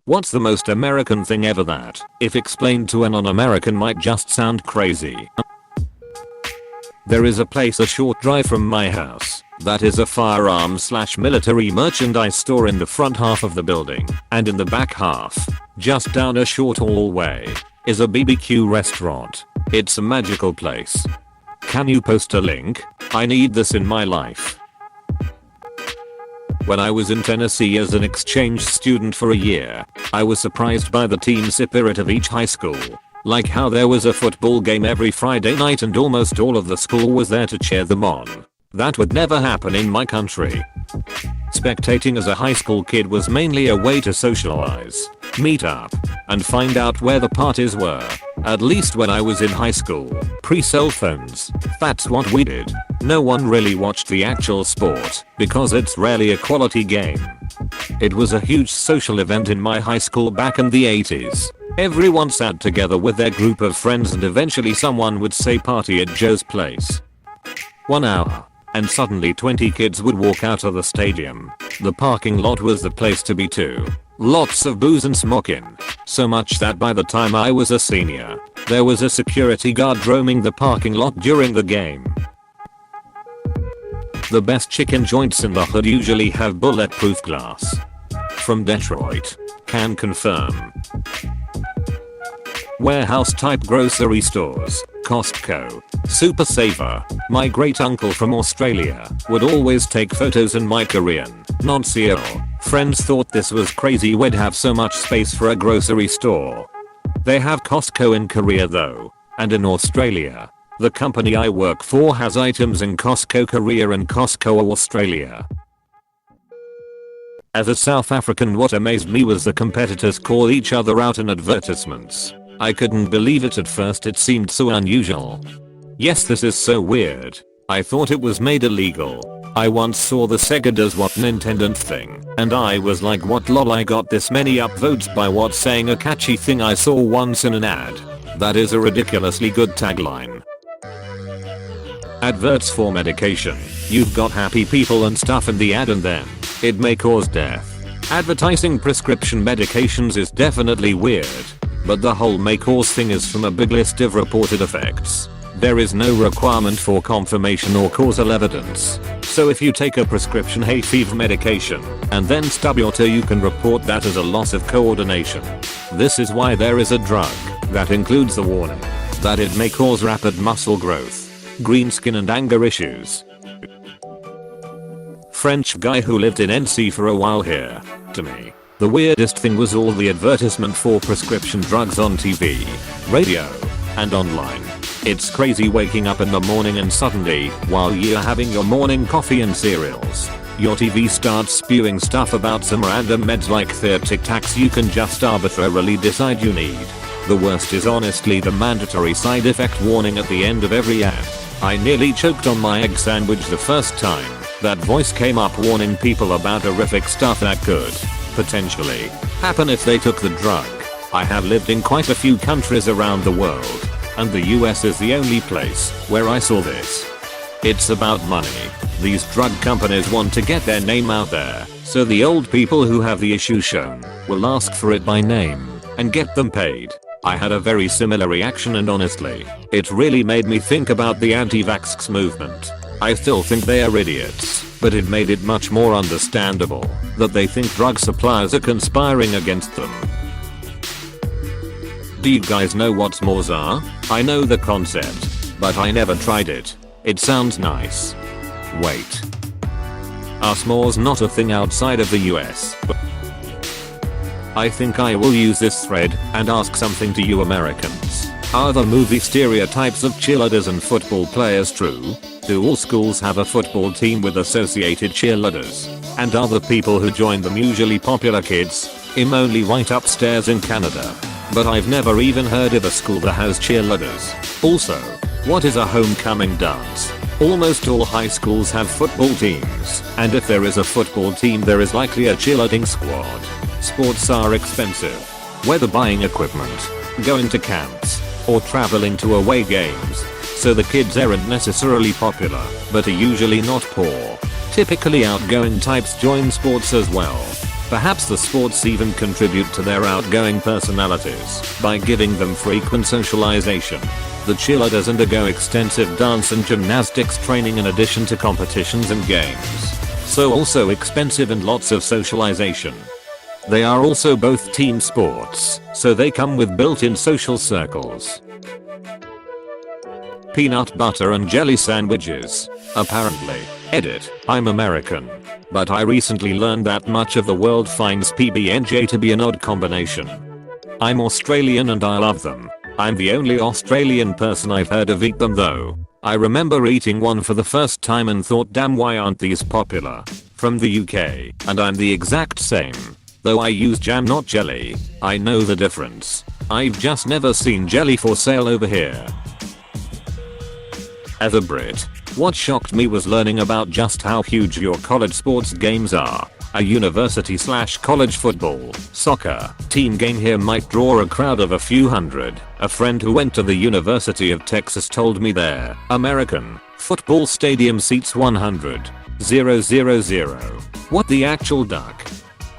What's the most American thing ever that, if explained to a non-American, might just sound crazy? There is a place a short drive from my house that is a firearms/military merchandise store in the front half of the building, and in the back half, just down a short hallway, is a BBQ restaurant. It's a magical place. Can you post a link? I need this in my life. When I was in Tennessee as an exchange student for a year, I was surprised by the team spirit of each high school. Like how there was a football game every Friday night and almost all of the school was there to cheer them on. That would never happen in my country. Spectating as a high school kid was mainly a way to socialize, meet up, and find out where the parties were. At least when I was in high school, pre-cell phones. That's what we did. No one really watched the actual sport because it's rarely a quality game. It was a huge social event in my high school back in the 80s. Everyone sat together with their group of friends and eventually someone would say party at Joe's place. 1 hour. And suddenly 20 kids would walk out of the stadium. The parking lot was the place to be too. Lots of booze and smoking. So much that by the time I was a senior, there was a security guard roaming the parking lot during the game. The best chicken joints in the hood usually have bulletproof glass. From Detroit. Can confirm. Warehouse type grocery stores. Costco. Super Saver. My great uncle from Australia would always take photos in my Korean, non-Seattle friends thought this was crazy we'd have so much space for a grocery store. They have Costco in Korea though, and in Australia. The company I work for has items in Costco Korea and Costco Australia. As a South African, what amazed me was the competitors call each other out in advertisements. I couldn't believe it at first, it seemed so unusual. Yes, this is so weird. I thought it was made illegal. I once saw the Sega Does What Nintendo thing, and I was like, what lol, I got this many upvotes by what, saying a catchy thing I saw once in an ad. That is a ridiculously good tagline. Adverts for medication. You've got happy people and stuff in the ad and then it may cause death. Advertising prescription medications is definitely weird, but the whole may cause thing is from a big list of reported effects. There is no requirement for confirmation or causal evidence. So if you take a prescription hay fever medication and then stub your toe, you can report that as a loss of coordination. This is why there is a drug that includes the warning that it may cause rapid muscle growth, green skin and anger issues. French guy who lived in NC for a while here. To me, the weirdest thing was all the advertisement for prescription drugs on TV, radio, and online. It's crazy waking up in the morning and suddenly, while you're having your morning coffee and cereals, your TV starts spewing stuff about some random meds like Tic Tacs you can just arbitrarily decide you need. The worst is honestly the mandatory side effect warning at the end of every ad. I nearly choked on my egg sandwich the first time that voice came up warning people about horrific stuff that could potentially happen if they took the drug. I have lived in quite a few countries around the world, and the US is the only place where I saw this. It's about money. These drug companies want to get their name out there, so the old people who have the issue shown will ask for it by name and get them paid. I had a very similar reaction, and honestly, it really made me think about the anti-vax movement. I still think they are idiots, but it made it much more understandable that they think drug suppliers are conspiring against them. Do you guys know what s'mores are? I know the concept, but I never tried it. It sounds nice. Wait. Are s'mores not a thing outside of the US? I think I will use this thread and ask something to you Americans. Are the movie stereotypes of cheerleaders and football players true? Do all schools have a football team with associated cheerleaders? And are the people who join them usually popular kids? I'm only white upstairs in Canada, but I've never even heard of a school that has cheerleaders. Also, what is a homecoming dance? Almost all high schools have football teams, and if there is a football team there is likely a cheerleading squad. Sports are expensive. Whether buying equipment, going to camps, or traveling to away games, so the kids aren't necessarily popular, but are usually not poor. Typically outgoing types join sports as well. Perhaps the sports even contribute to their outgoing personalities by giving them frequent socialization. The cheerleaders undergo extensive dance and gymnastics training in addition to competitions and games. So also expensive and lots of socialization. They are also both team sports, so they come with built-in social circles. Peanut butter and jelly sandwiches. Apparently. Edit. I'm American. But I recently learned that much of the world finds PB&J to be an odd combination. I'm Australian and I love them. I'm the only Australian person I've heard of eat them though. I remember eating one for the first time and thought, damn, why aren't these popular? From the UK, and I'm the exact same. Though I use jam not jelly, I know the difference. I've just never seen jelly for sale over here. As a Brit, what shocked me was learning about just how huge your college sports games are. A university/college football, soccer, team game here might draw a crowd of a few hundred. A friend who went to the University of Texas told me their American football stadium seats 100,000. What the actual duck?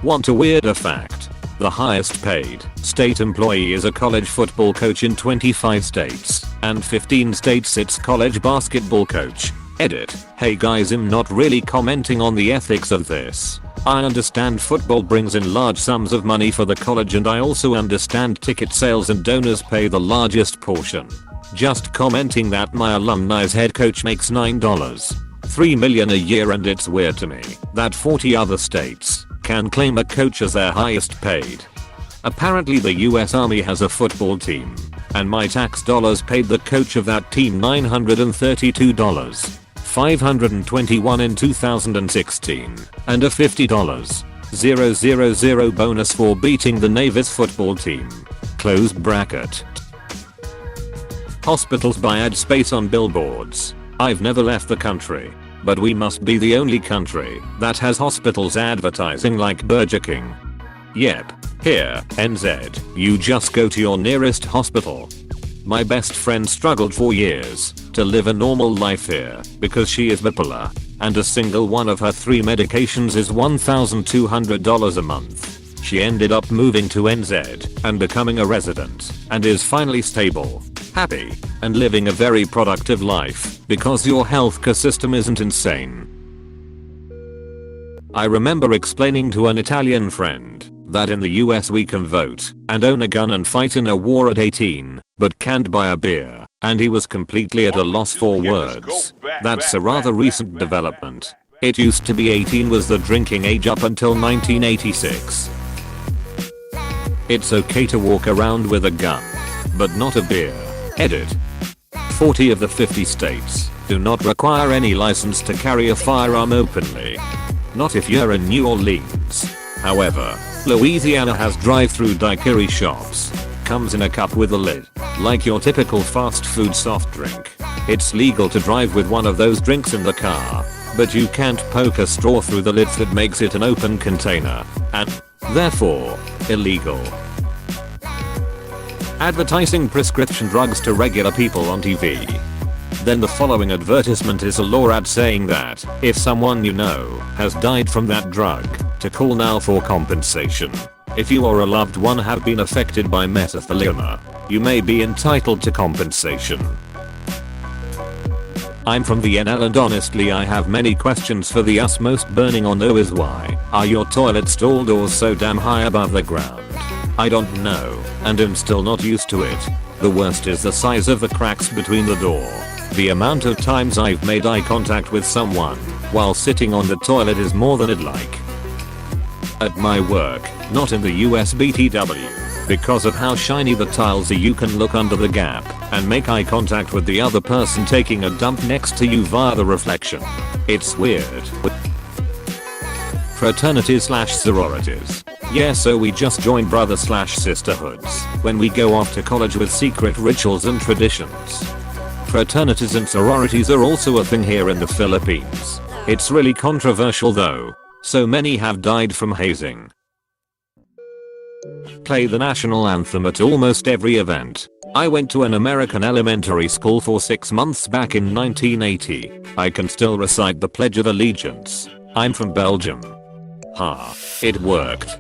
Want a weirder fact? The highest paid state employee is a college football coach in 25 states, and 15 states it's college basketball coach. Edit. Hey guys, I'm not really commenting on the ethics of this. I understand football brings in large sums of money for the college and I also understand ticket sales and donors pay the largest portion. Just commenting that my alumni's head coach makes $9.3 million a year, and it's weird to me that 40 other states can claim a coach as their highest paid. Apparently the US Army has a football team, and my tax dollars paid the coach of that team $932. $521 in 2016, and a $50,000 bonus for beating the Navy's football team. Close bracket. Hospitals buy ad space on billboards. I've never left the country, but we must be the only country that has hospitals advertising like Burger King. Yep, here, NZ, you just go to your nearest hospital. My best friend struggled for years to live a normal life here because she is bipolar, and a single one of her 3 medications is $1,200 a month. She ended up moving to NZ and becoming a resident, and is finally stable, happy, and living a very productive life because your healthcare system isn't insane. I remember explaining to an Italian friend that in the US we can vote and own a gun and fight in a war at 18, but can't buy a beer, and he was completely at a loss for words. That's a rather recent development. It used to be 18 was the drinking age up until 1986. It's okay to walk around with a gun, but not a beer. Edit. 40 of the 50 states do not require any license to carry a firearm openly. Not if you're in New Orleans. However, Louisiana has drive-through daiquiri shops. Comes in a cup with a lid, like your typical fast food soft drink. It's legal to drive with one of those drinks in the car, but you can't poke a straw through the lid that makes it an open container, and therefore, illegal. Advertising prescription drugs to regular people on TV. Then the following advertisement is a law ad saying that if someone you know has died from that drug, to call now for compensation. If you or a loved one have been affected by mesothelioma, you may be entitled to compensation. I'm from the NL and honestly I have many questions for the us. Most burning on though is why are your toilet stall doors so damn high above the ground? I don't know, and I'm still not used to it. The worst is the size of the cracks between the door. The amount of times I've made eye contact with someone while sitting on the toilet is more than I'd like. At my work, not in the US BTW, because of how shiny the tiles are, you can look under the gap and make eye contact with the other person taking a dump next to you via the reflection. It's weird. Fraternities/sororities. Yeah, so we just join brother/sisterhoods when we go off to college with secret rituals and traditions. Fraternities and sororities are also a thing here in the Philippines. It's really controversial though. So many have died from hazing. Play the national anthem at almost every event. I went to an American elementary school for 6 months back in 1980. I can still recite the Pledge of Allegiance. I'm from Belgium. Ha. It worked.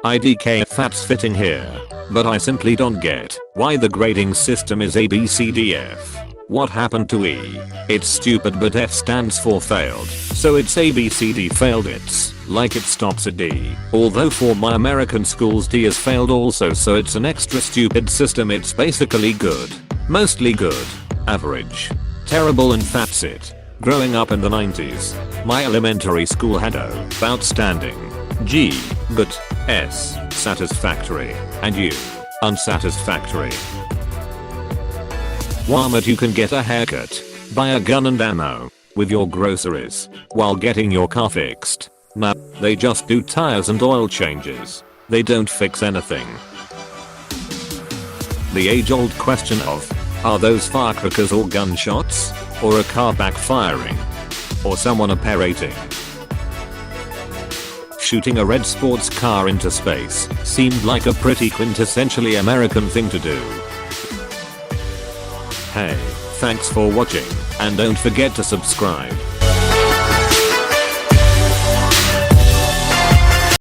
IDK facts fitting here. But I simply don't get why the grading system is ABCDF. What happened to E? It's stupid, but F stands for failed, so it's ABCD failed. It's like it stops at D. Although for my American schools D is failed also, so it's an extra stupid system. It's basically good, mostly good, average, terrible, and that's it. Growing up in the 90s, my elementary school had O, outstanding, G, good, S, satisfactory, and U, unsatisfactory. Walmart, you can get a haircut, buy a gun and ammo, with your groceries, while getting your car fixed. Nah, they just do tires and oil changes. They don't fix anything. The age-old question of, are those firecrackers or gunshots? Or a car backfiring? Or someone apparating? Shooting a red sports car into space seemed like a pretty quintessentially American thing to do. Hey, thanks for watching, and don't forget to subscribe.